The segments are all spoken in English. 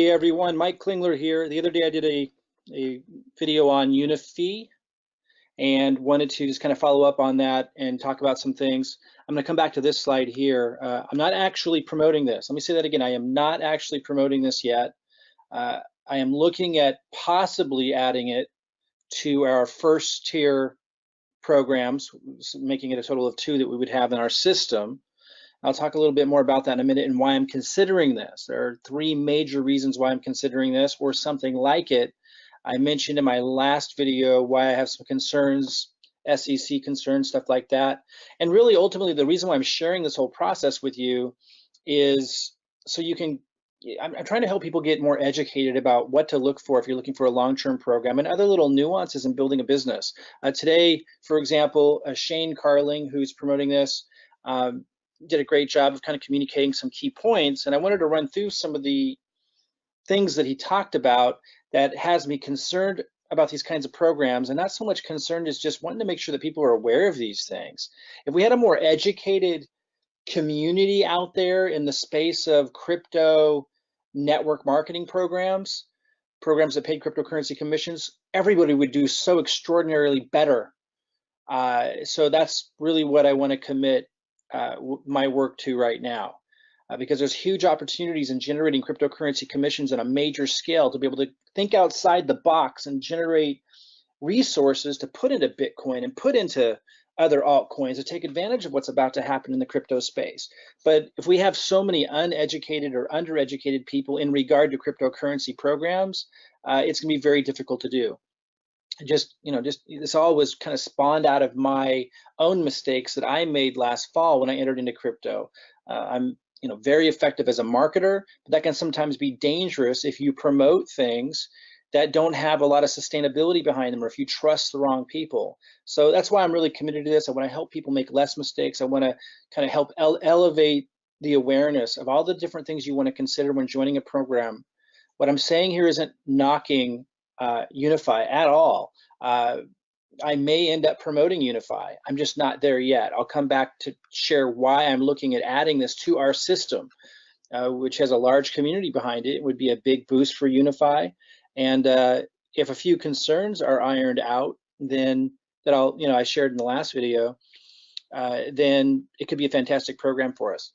Hey everyone, Mike Klingler here. The other day I did a video on Unifii and wanted to just kind of follow up on that and talk about some things. I'm going to come back to this slide here. I'm not actually promoting this. Let me say that again. I am not actually promoting this yet. I am looking at possibly adding it to our first tier programs, making it a total of 2 that we would have in our system. I'll talk a little bit more about that in a minute and why I'm considering this. There are 3 major reasons why I'm considering this or something like it. I mentioned in my last video why I have some concerns, SEC concerns, stuff like that. And really, ultimately, the reason why I'm sharing this whole process with you is so you can, I'm trying to help people get more educated about what to look for if you're looking for a long-term program and other little nuances in building a business. Today, for example, Shane Carling, who's promoting this, did a great job of kind of communicating some key points, and I wanted to run through some of the things that he talked about that has me concerned about these kinds of programs, and not so much concerned as just wanting to make sure that people are aware of these things. If we had a more educated community out there in the space of crypto network marketing programs that paid cryptocurrency commissions, everybody would do so extraordinarily better. So that's really what I want to commit my work to right now, because there's huge opportunities in generating cryptocurrency commissions on a major scale to be able to think outside the box and generate resources to put into Bitcoin and put into other altcoins to take advantage of what's about to happen in the crypto space. But if we have so many uneducated or undereducated people in regard to cryptocurrency programs, it's going to be very difficult to do. Just this all was kind of spawned out of my own mistakes that I made last fall when I entered into crypto. I'm very effective as a marketer, but that can sometimes be dangerous if you promote things that don't have a lot of sustainability behind them, or if you trust the wrong people. So that's why I'm really committed to this. I want to help people make less mistakes. I want to kind of help elevate the awareness of all the different things you want to consider when joining a program. What I'm saying here isn't knocking Unifii at all. I may end up promoting Unifii. I'm just not there yet. I'll come back to share why I'm looking at adding this to our system, which has a large community behind it. It would be a big boost for Unifii. And if a few concerns are ironed out, then I shared in the last video, then it could be a fantastic program for us.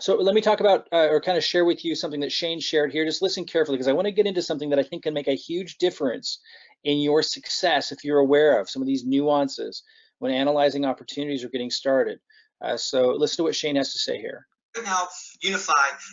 So let me talk about or kind of share with you something that Shane shared here. Just listen carefully, because I want to get into something that I think can make a huge difference in your success if you're aware of some of these nuances when analyzing opportunities or getting started. So listen to what Shane has to say here. Right now, Unifii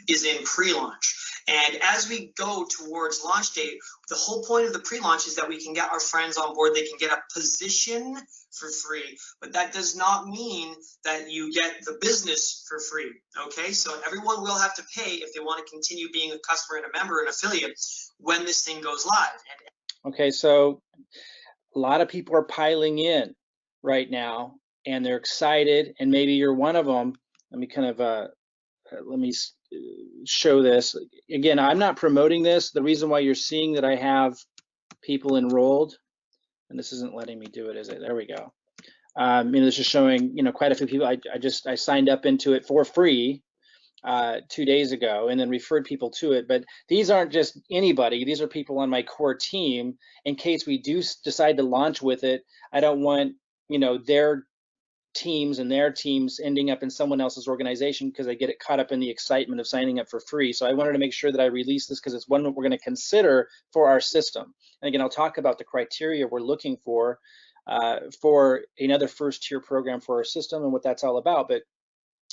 is in pre-launch. And as we go towards launch date, the whole point of the pre-launch is that we can get our friends on board. They can get a position for free, but that does not mean that you get the business for free, okay? So everyone will have to pay if they want to continue being a customer and a member and affiliate when this thing goes live. Okay, so a lot of people are piling in right now, and they're excited, and maybe you're one of them. Let me kind of let me show this. Again, I'm not promoting this. The reason why you're seeing that I have people enrolled, and this isn't letting me do it, is it? There we go. This is showing, quite a few people. I signed up into it for free 2 days ago and then referred people to it. But these aren't just anybody. These are people on my core team. In case we do decide to launch with it, I don't want, their teams and their teams ending up in someone else's organization because they get it caught up in the excitement of signing up for free. So I wanted to make sure that I release this because it's one that we're going to consider for our system. And again, I'll talk about the criteria we're looking for another first tier program for our system and what that's all about. But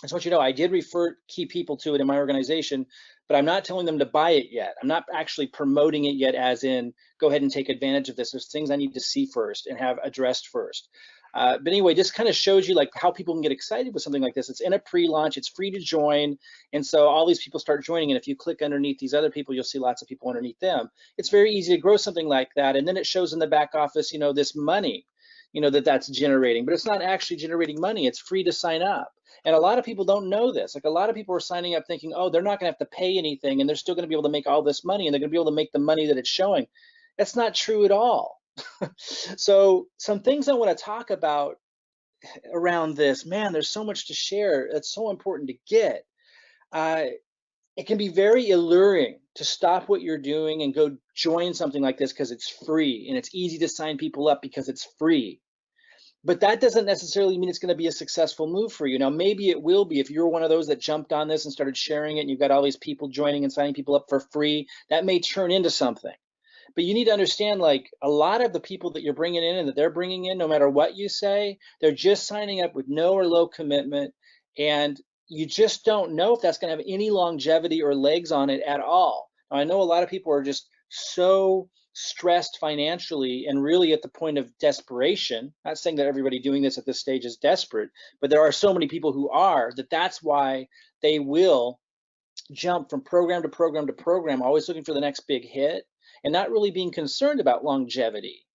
I just want you to know, I did refer key people to it in my organization, but I'm not telling them to buy it yet. I'm not actually promoting it yet as in, go ahead and take advantage of this. There's things I need to see first and have addressed first. But anyway, just kind of shows you like how people can get excited with something like this. It's in a pre-launch, it's free to join. And so all these people start joining. And if you click underneath these other people, you'll see lots of people underneath them. It's very easy to grow something like that. And then it shows in the back office, this money, that's generating, but it's not actually generating money. It's free to sign up. And a lot of people don't know this. Like a lot of people are signing up thinking, oh, they're not gonna have to pay anything and they're still gonna be able to make all this money and they're gonna be able to make the money that it's showing. That's not true at all. So some things I want to talk about around this, man, there's so much to share. It's so important to get. it can be very alluring to stop what you're doing and go join something like this because it's free and it's easy to sign people up because it's free. But that doesn't necessarily mean it's going to be a successful move for you. Now, maybe it will be if you're one of those that jumped on this and started sharing it and you've got all these people joining and signing people up for free, that may turn into something. But you need to understand, like, a lot of the people that you're bringing in and that they're bringing in, no matter what you say, they're just signing up with no or low commitment. And you just don't know if that's going to have any longevity or legs on it at all. Now, I know a lot of people are just so stressed financially and really at the point of desperation. Not saying that everybody doing this at this stage is desperate, but there are so many people who are, that's why they will jump from program to program to program, always looking for the next big hit and not really being concerned about longevity.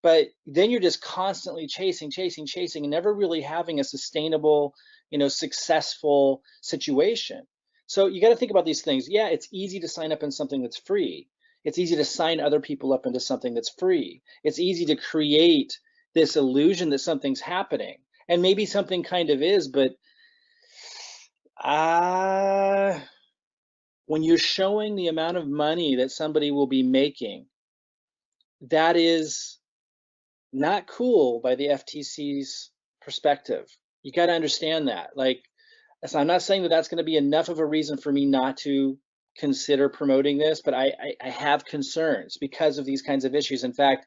But then you're just constantly chasing, and never really having a sustainable, successful situation. So you got to think about these things. Yeah, it's easy to sign up in something that's free. It's easy to sign other people up into something that's free. It's easy to create this illusion that something's happening. And maybe something kind of is, but when you're showing the amount of money that somebody will be making, that is not cool by the FTC's perspective. You got to understand that. Like, so I'm not saying that that's going to be enough of a reason for me not to consider promoting this, but I have concerns because of these kinds of issues. In fact,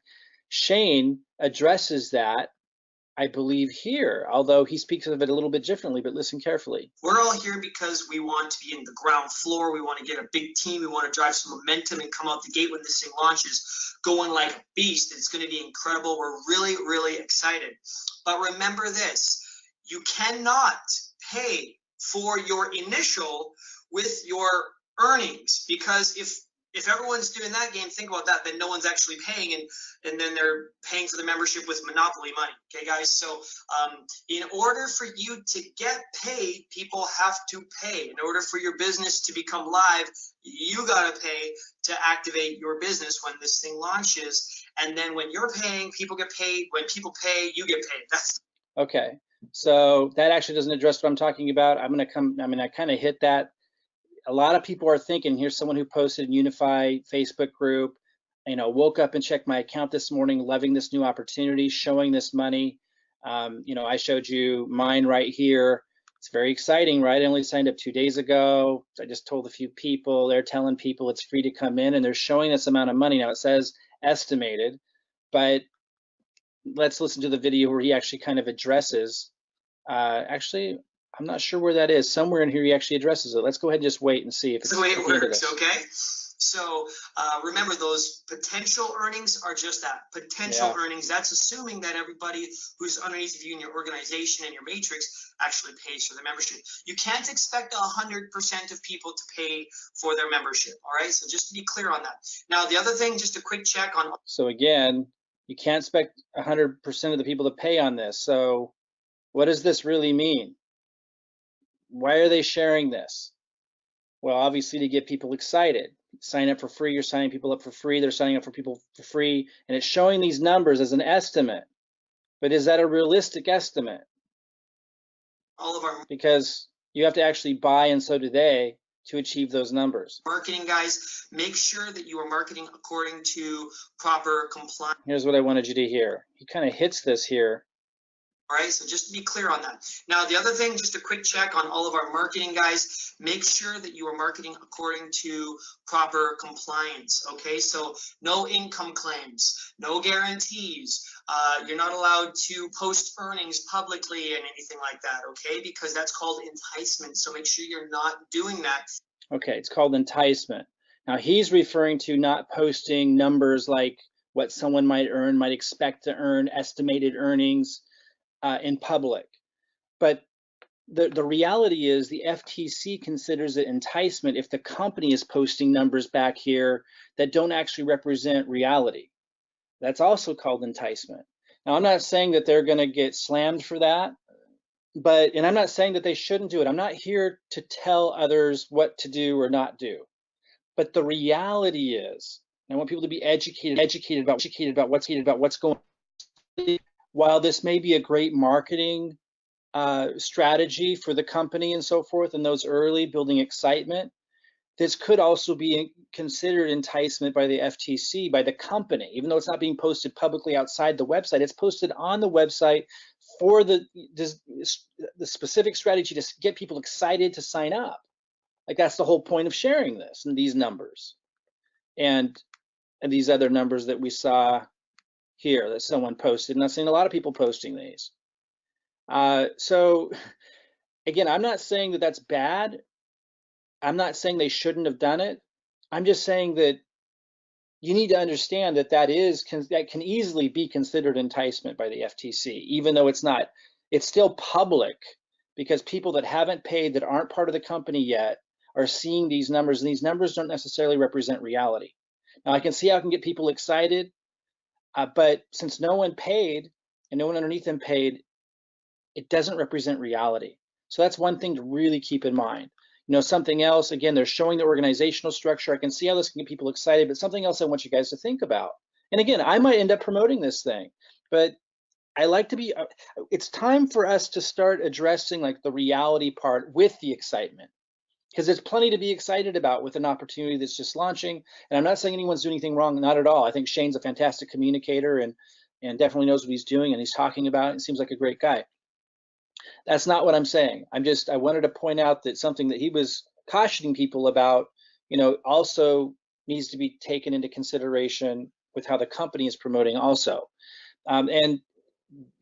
Shane addresses that, I believe, here, although he speaks of it a little bit differently, but listen carefully. We're all here because we want to be in the ground floor. We want to get a big team. We want to drive some momentum and come out the gate when this thing launches, going like a beast. It's going to be incredible. We're really, really excited. But remember this, you cannot pay for your initial with your earnings, because if everyone's doing that game, think about that, then no one's actually paying, and then they're paying for the membership with monopoly money. Okay, guys? So in order for you to get paid, people have to pay. In order for your business to become live, you got to pay to activate your business when this thing launches. And then when you're paying, people get paid. When people pay, you get paid. That's okay. So that actually doesn't address what I'm talking about. I kind of hit that. A lot of people are thinking, here's someone who posted in Unifii Facebook group, woke up and checked my account this morning, loving this new opportunity, showing this money. I showed you mine right here. It's very exciting, right? I only signed up 2 days ago. I just told a few people, they're telling people it's free to come in, and they're showing this amount of money. Now it says estimated, but let's listen to the video where he actually kind of addresses, actually, I'm not sure where that is. Somewhere in here he actually addresses it. Let's go ahead and just wait and see if it's the way it works, okay? So remember, those potential earnings are just that, potential earnings. That's assuming that everybody who's underneath of you in your organization and your matrix actually pays for the membership. You can't expect 100% of people to pay for their membership, all right? So just to be clear on that. Now, the other thing, just a quick check on. So again, you can't expect 100% of the people to pay on this. So what does this really mean? Why are they sharing this? Well, obviously to get people excited. Sign up for free, you're signing people up for free, they're signing up for people for free, and it's showing these numbers as an estimate. But is that a realistic estimate? All of our, because you have to actually buy, and so do they, to achieve those numbers. Marketing guys, make sure that you are marketing according to proper compliance. Here's what I wanted you to hear. He kind of hits this here. All right, so just to be clear on that. Now, the other thing, just a quick check on all of our marketing guys, make sure that you are marketing according to proper compliance, okay? So no income claims, no guarantees. You're not allowed to post earnings publicly and anything like that, okay? Because that's called enticement, so make sure you're not doing that. Okay, it's called enticement. Now, he's referring to not posting numbers like what someone might earn, might expect to earn, estimated earnings, in public. But the reality is the FTC considers it enticement if the company is posting numbers back here that don't actually represent reality. That's also called enticement. Now, I'm not saying that they're going to get slammed for that, and I'm not saying that they shouldn't do it. I'm not here to tell others what to do or not do. But the reality is, I want people to be educated about what's going on. While this may be a great marketing strategy for the company and so forth, and those early building excitement, this could also be considered enticement by the FTC, by the company, even though it's not being posted publicly outside the website. It's posted on the website for the specific strategy to get people excited to sign up. Like, that's the whole point of sharing this and these numbers and these other numbers that we saw here that someone posted. And I've seen a lot of people posting these. So again, I'm not saying that that's bad. I'm not saying they shouldn't have done it. I'm just saying that you need to understand that that can easily be considered enticement by the FTC, even though it's not. It's still public, because people that haven't paid, that aren't part of the company yet, are seeing these numbers, and these numbers don't necessarily represent reality. Now, I can see how I can get people excited, but since no one paid and no one underneath them paid, it doesn't represent reality. So that's one thing to really keep in mind. You know, something else, again, they're showing the organizational structure. I can see how this can get people excited, but something else I want you guys to think about. And again, I might end up promoting this thing, but I like to be, it's time for us to start addressing like the reality part with the excitement, because there's plenty to be excited about with an opportunity that's just launching. And I'm not saying anyone's doing anything wrong, not at all. I think Shane's a fantastic communicator and definitely knows what he's doing and he's talking about it. And seems like a great guy. That's not what I'm saying. I wanted to point out that something that he was cautioning people about, you know, also needs to be taken into consideration with how the company is promoting also. And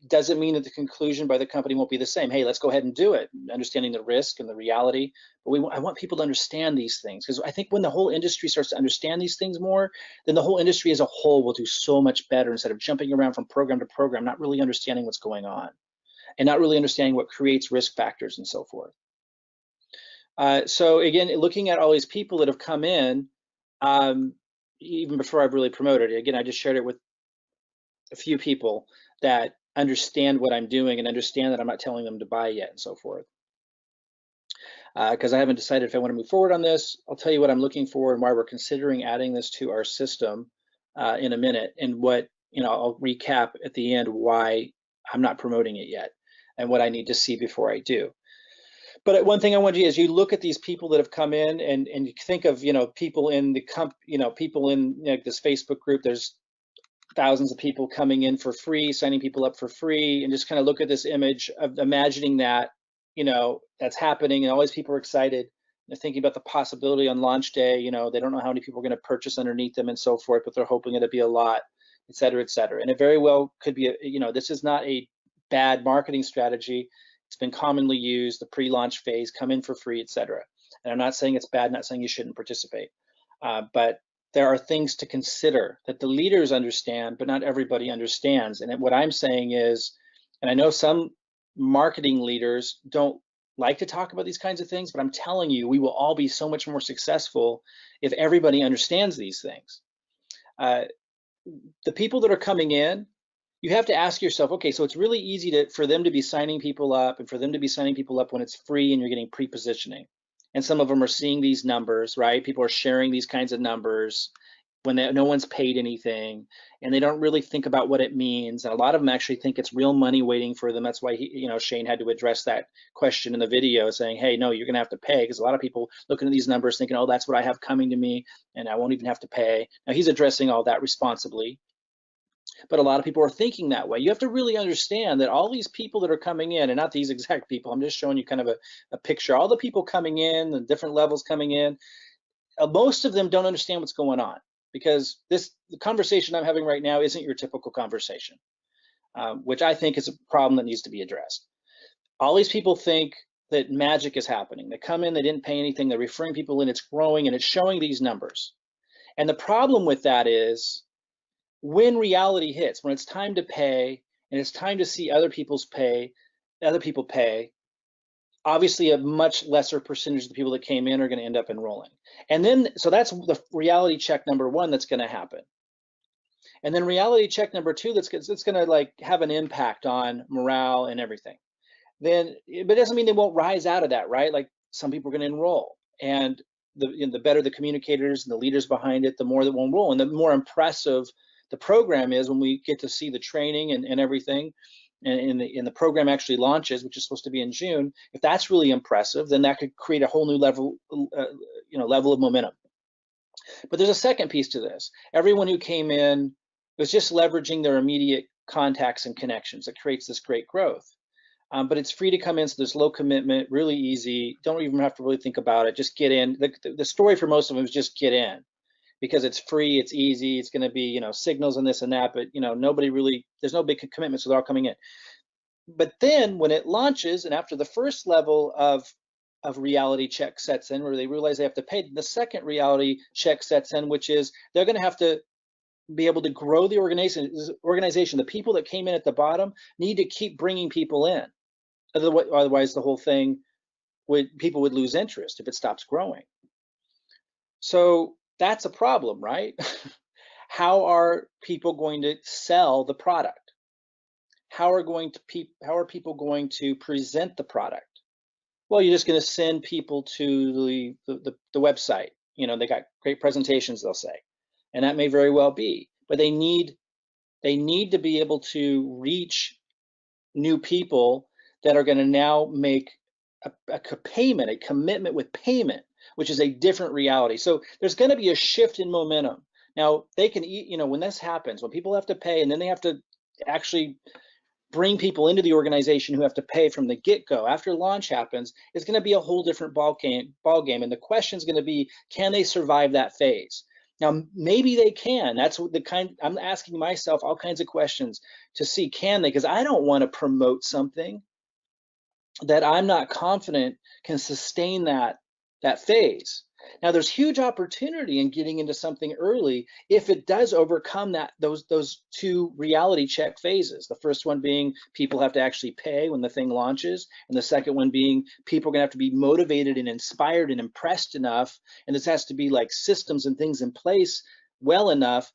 doesn't mean that the conclusion by the company won't be the same. Hey, let's go ahead and do it, understanding the risk and the reality. But I want people to understand these things, because I think when the whole industry starts to understand these things more, then the whole industry as a whole will do so much better, instead of jumping around from program to program, not really understanding what's going on and not really understanding what creates risk factors and so forth. So again, looking at all these people that have come in, even before I've really promoted it, again, I just shared it with a few people that understand what I'm doing and understand that I'm not telling them to buy yet and so forth. Because I haven't decided if I want to move forward on this. I'll tell you what I'm looking for and why we're considering adding this to our system in a minute, and what, you know, I'll recap at the end why I'm not promoting it yet and what I need to see before I do. But one thing I want you is you look at these people that have come in and you think of, you know, people in the people in, you know, this Facebook group. There's thousands of people coming in for free, signing people up for free, and just kind of look at this image of imagining that, you know, that's happening, and all these people are excited. They're thinking about the possibility on launch day. You know, they don't know how many people are going to purchase underneath them and so forth, but they're hoping it'll be a lot, et cetera, et cetera. And it very well could be, you know, this is not a bad marketing strategy. It's been commonly used, the pre-launch phase, come in for free, et cetera. And I'm not saying it's bad, not saying you shouldn't participate, but there are things to consider that the leaders understand, but not everybody understands. And what I'm saying is, and I know some marketing leaders don't like to talk about these kinds of things, but I'm telling you, we will all be so much more successful if everybody understands these things. The people that are coming in, you have to ask yourself, okay, so it's really easy for them to be signing people up, and for them to be signing people up when it's free and you're getting pre-positioning. And some of them are seeing these numbers, right? People are sharing these kinds of numbers when no one's paid anything, and they don't really think about what it means. And a lot of them actually think it's real money waiting for them. That's why Shane had to address that question in the video, saying, hey, no, you're gonna have to pay, because a lot of people looking at these numbers thinking, oh, that's what I have coming to me, and I won't even have to pay. Now, he's addressing all that responsibly, but a lot of people are thinking that way. You have to really understand that all these people that are coming in, and not these exact people, I'm just showing you kind of a picture, all the people coming in, the different levels coming in, most of them don't understand what's going on, because the conversation I'm having right now isn't your typical conversation, which I think is a problem that needs to be addressed. All these people think that magic is happening. They come in, they didn't pay anything, they're referring people in, it's growing, and it's showing these numbers. And the problem with that is, when reality hits, when it's time to pay and it's time to see other people pay, obviously a much lesser percentage of the people that came in are going to end up enrolling. And then, so that's the reality check number one that's going to happen. And then reality check number two, that's going to like have an impact on morale and everything. Then, but it doesn't mean they won't rise out of that, right? Like, some people are going to enroll, and the better the communicators and the leaders behind it, the more that will enroll, and the more impressive the program is when we get to see the training and everything. and the program actually launches, which is supposed to be in June, if that's really impressive, then that could create a whole new level, level of momentum. But there's a second piece to this. Everyone who came in was just leveraging their immediate contacts and connections. That creates this great growth. But it's free to come in, so there's low commitment, really easy. Don't even have to really think about it. Just get in. The story for most of them is just get in, because it's free, it's easy, it's going to be, signals and this and that, but nobody really, there's no big commitment, so they're all coming in. But then when it launches, and after the first level of reality check sets in, where they realize they have to pay, the second reality check sets in, which is they're going to have to be able to grow the organization. The people that came in at the bottom need to keep bringing people in. Otherwise, the whole thing people would lose interest if it stops growing. So that's a problem, right? How are people going to sell the product? How are people going to present the product? Well, you're just going to send people to the website. They got great presentations, they'll say, and that may very well be. But they need to be able to reach new people that are going to now make a commitment with payment, which is a different reality. So there's going to be a shift in momentum. Now they can, when this happens, when people have to pay, and then they have to actually bring people into the organization who have to pay from the get-go. After launch happens, it's going to be a whole different ball game, and the question is going to be, can they survive that phase? Now, maybe they can. That's the kind I'm asking myself, all kinds of questions to see, can they? Because I don't want to promote something that I'm not confident can sustain that phase. Now, there's huge opportunity in getting into something early if it does overcome those two reality check phases. The first one being people have to actually pay when the thing launches, and the second one being people are going to have to be motivated and inspired and impressed enough, and this has to be like systems and things in place well enough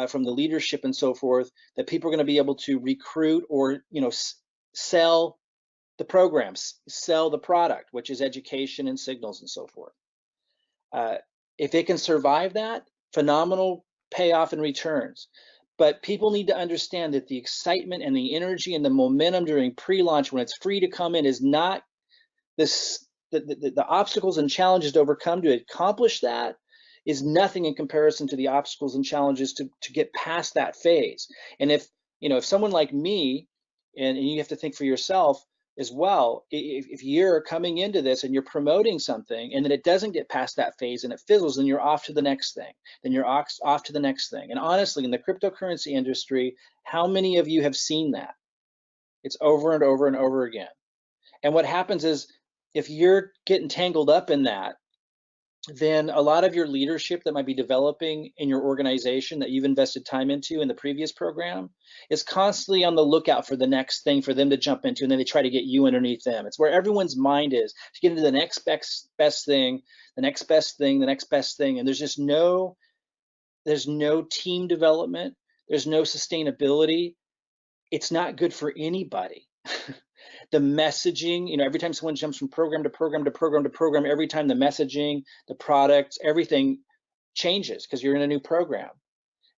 from the leadership and so forth that people are going to be able to recruit or sell the programs, sell the product, which is education and signals and so forth. If it can survive that, phenomenal payoff and returns. But people need to understand that the excitement and the energy and the momentum during pre-launch, when it's free to come in, is not the obstacles and challenges to overcome to accomplish that is nothing in comparison to the obstacles and challenges to get past that phase. And if someone like me, and you have to think for yourself as well, if you're coming into this and you're promoting something and then it doesn't get past that phase and it fizzles, then you're off to the next thing. Then you're off to the next thing. And honestly, in the cryptocurrency industry, how many of you have seen that? It's over and over and over again. And what happens is, if you're getting tangled up in that, then a lot of your leadership that might be developing in your organization that you've invested time into in the previous program is constantly on the lookout for the next thing for them to jump into, and then they try to get you underneath them. It's where everyone's mind is, to get into the next best thing, the next best thing, the next best thing, and there's no team development, there's no sustainability. It's not good for anybody. The messaging, every time someone jumps from program to program to program to program, every time the messaging, the products, everything changes because you're in a new program.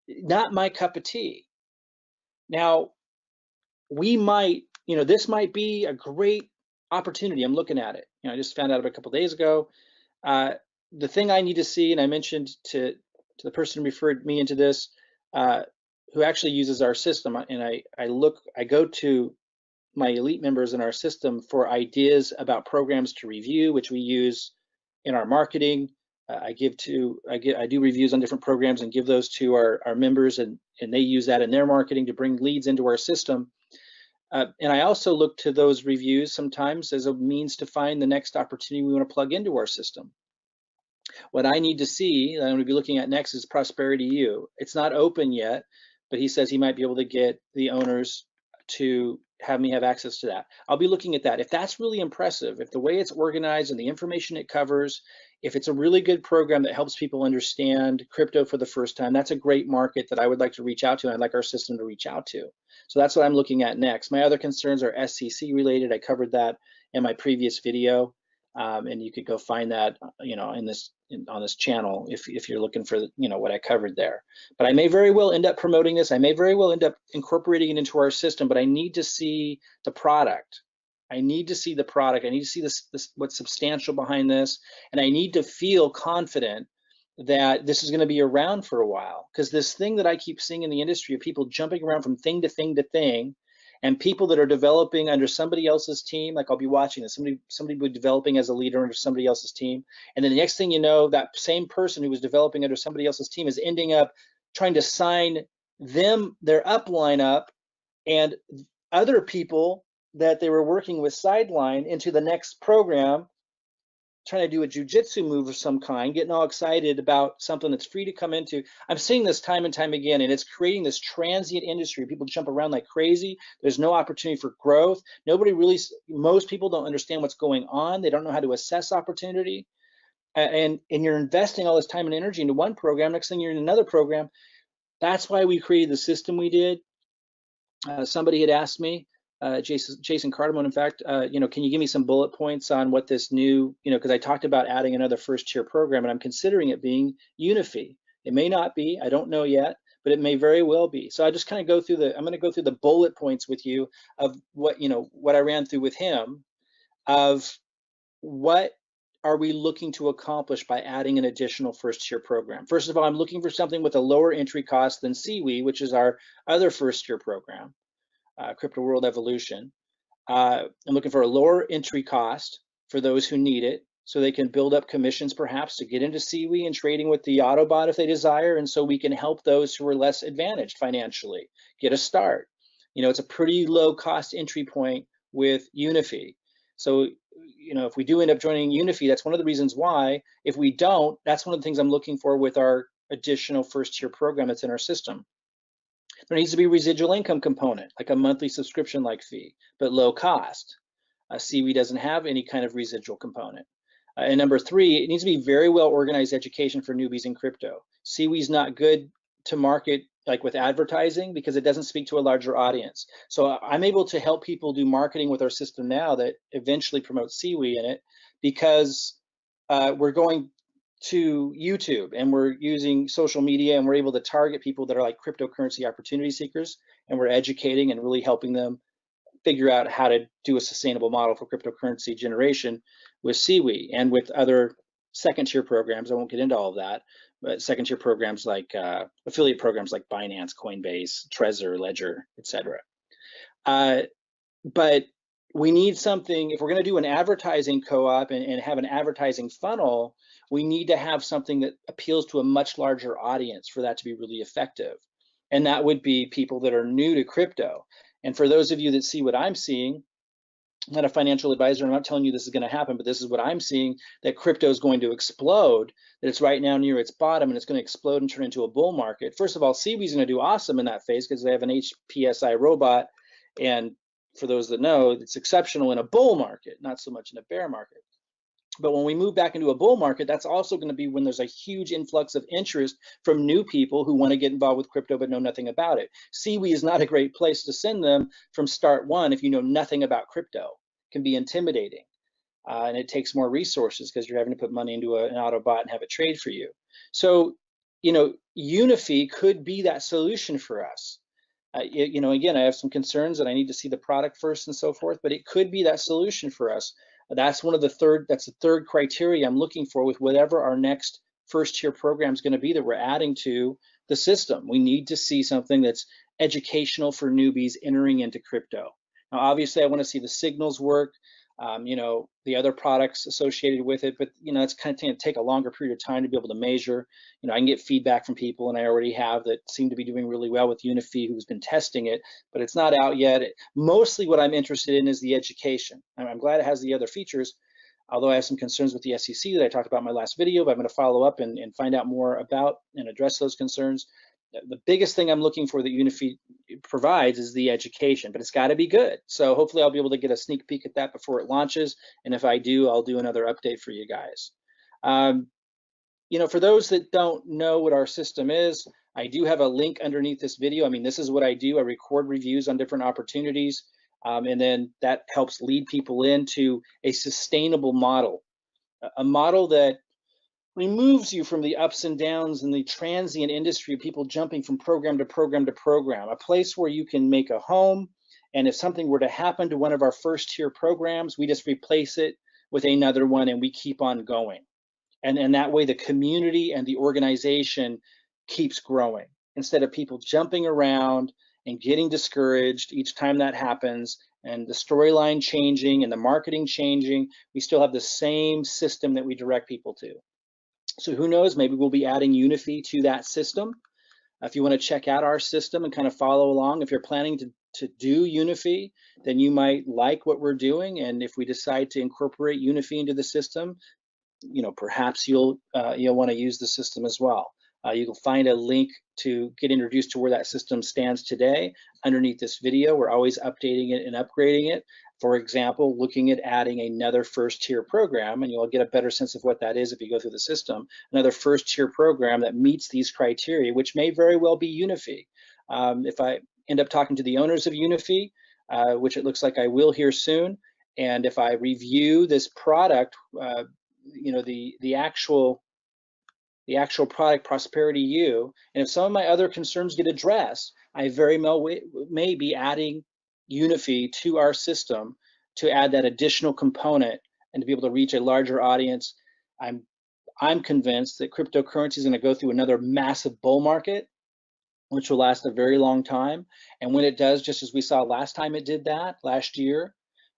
Not my cup of tea. Now, we might, this might be a great opportunity. I'm looking at it. I just found out about a couple of days ago. The thing I need to see, and I mentioned to the person who referred me into this, who actually uses our system, and I go to my elite members in our system for ideas about programs to review, which we use in our marketing. I do reviews on different programs and give those to our members, and they use that in their marketing to bring leads into our system. And I also look to those reviews sometimes as a means to find the next opportunity we want to plug into our system. What I need to see, that I'm going to be looking at next, is Prosperity U. It's not open yet, but he says he might be able to get the owners to have me have access to that. I'll be looking at that. If that's really impressive, if the way it's organized and the information it covers, if it's a really good program that helps people understand crypto for the first time, that's a great market that I would like to reach out to, and I'd like our system to reach out to. So that's what I'm looking at next. My other concerns are SEC related. I covered that in my previous video. And you could go find that, on this channel if you're looking for, what I covered there. But I may very well end up promoting this. I may very well end up incorporating it into our system, but I need to see the product. I need to see the product. I need to see what's substantial behind this, and I need to feel confident that this is going to be around for a while. Because this thing that I keep seeing in the industry of people jumping around from thing to thing to thing, and people that are developing under somebody else's team, like I'll be watching this, somebody will be developing as a leader under somebody else's team, and then the next thing you know, that same person who was developing under somebody else's team is ending up trying to sign their upline up and other people that they were working with sideline into the next program, trying to do a jujitsu move of some kind, getting all excited about something that's free to come into. I'm seeing this time and time again, and it's creating this transient industry. People jump around like crazy. There's no opportunity for growth. Most people don't understand what's going on. They don't know how to assess opportunity. And you're investing all this time and energy into one program. Next thing you're in another program. That's why we created the system we did. Somebody had asked me, Jason Cardamone, in fact, can you give me some bullet points on what this new, because I talked about adding another first tier program, and I'm considering it being Unifii. It may not be, I don't know yet, but it may very well be. So I just kind of I'm going to go through the bullet points with you of what I ran through with him of what are we looking to accomplish by adding an additional first tier program. First of all, I'm looking for something with a lower entry cost than Seaweed, which is our other first tier program. Crypto World Evolution. I'm looking for a lower entry cost for those who need it, so they can build up commissions perhaps to get into Seaweed and trading with the Autobot if they desire, and so we can help those who are less advantaged financially get a start. It's a pretty low cost entry point with Unifii. So, if we do end up joining Unifii, that's one of the reasons why. If we don't, that's one of the things I'm looking for with our additional first tier program that's in our system. There needs to be a residual income component, like a monthly subscription-like fee, but low cost. Seaweed doesn't have any kind of residual component. And number three, it needs to be very well organized education for newbies in crypto. Seaweed's not good to market like with advertising because it doesn't speak to a larger audience. So I'm able to help people do marketing with our system now that eventually promotes Seaweed in it, because we're going to YouTube and we're using social media, and we're able to target people that are like cryptocurrency opportunity seekers, and we're educating and really helping them figure out how to do a sustainable model for cryptocurrency generation with Seaweed and with other second tier programs. I won't get into all of that, but second tier programs like affiliate programs like Binance, Coinbase, Trezor, Ledger, etc. But we need something, if we're going to do an advertising co-op and have an advertising funnel, we need to have something that appeals to a much larger audience for that to be really effective. And that would be people that are new to crypto. And for those of you that see what I'm seeing, I'm not a financial advisor, I'm not telling you this is going to happen, but this is what I'm seeing, that crypto is going to explode, that it's right now near its bottom and it's going to explode and turn into a bull market. First of all, Seaweed's going to do awesome in that phase because they have an HPSI robot, and for those that know, it's exceptional in a bull market, not so much in a bear market. But when we move back into a bull market, that's also going to be when there's a huge influx of interest from new people who want to get involved with crypto but know nothing about it. Seaweed is not a great place to send them from start one if you know nothing about crypto. It can be intimidating, and it takes more resources because you're having to put money into an Autobot and have it trade for you. So, Unifii could be that solution for us. Again, I have some concerns and I need to see the product first and so forth, but it could be that solution for us. That's the third criteria I'm looking for with whatever our next first tier program is going to be that we're adding to the system. We need to see something that's educational for newbies entering into crypto. Now, obviously I want to see the signals work, the other products associated with it, but it's kind of going to take a longer period of time to be able to measure. I can get feedback from people, and I already have, that seem to be doing really well with Unifii, who's been testing it, but it's not out yet. Mostly what I'm interested in is the education. I'm glad it has the other features, although I have some concerns with the SEC that I talked about in my last video, but I'm going to follow up and find out more about and address those concerns. The biggest thing I'm looking for that Unifii provides is the education, but it's got to be good. So hopefully I'll be able to get a sneak peek at that before it launches. And if I do, I'll do another update for you guys. For those that don't know what our system is, I do have a link underneath this video. This is what I do. I record reviews on different opportunities. And then that helps lead people into a sustainable model, a model that removes you from the ups and downs and the transient industry of people jumping from program to program to program, a place where you can make a home. And if something were to happen to one of our first tier programs, we just replace it with another one and we keep on going. And that way the community and the organization keeps growing instead of people jumping around and getting discouraged each time that happens, and the storyline changing and the marketing changing. We still have the same system that we direct people to. So who knows, maybe we'll be adding Unifii to that system. If you want to check out our system and kind of follow along, if you're planning to do Unifii, then you might like what we're doing. And if we decide to incorporate Unifii into the system, perhaps you'll want to use the system as well. You can find a link to get introduced to where that system stands today underneath this video. We're always updating it and upgrading it. For example, looking at adding another first tier program, and you'll get a better sense of what that is if you go through the system, another first tier program that meets these criteria, which may very well be Unifii. If I end up talking to the owners of Unifii, which it looks like I will here soon, and if I review this product, the actual product, Prosperity U, and if some of my other concerns get addressed, I very well may be adding Unifii to our system to add that additional component and to be able to reach a larger audience. I'm convinced that cryptocurrency is going to go through another massive bull market, which will last a very long time. And when it does, just as we saw last time it did that last year,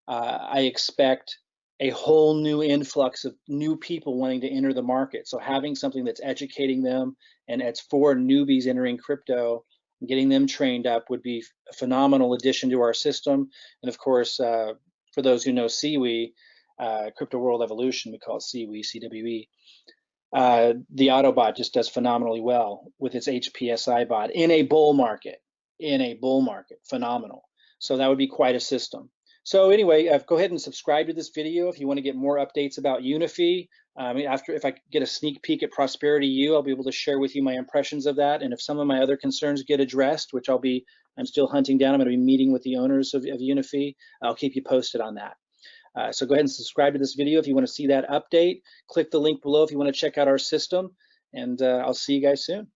I expect a whole new influx of new people wanting to enter the market. So having something that's educating them and it's for newbies entering crypto, getting them trained up would be a phenomenal addition to our system. And of course, for those who know CWE, Crypto World Evolution, we call it CWE, CWE. The Autobot just does phenomenally well with its HPSI bot in a bull market, phenomenal. So that would be quite a system. So anyway, go ahead and subscribe to this video if you want to get more updates about Unifii. If I get a sneak peek at Prosperity U, I'll be able to share with you my impressions of that. And if some of my other concerns get addressed, which I'm still hunting down, I'm going to be meeting with the owners of Unifii. I'll keep you posted on that. So go ahead and subscribe to this video if you want to see that update. Click the link below if you want to check out our system, and I'll see you guys soon.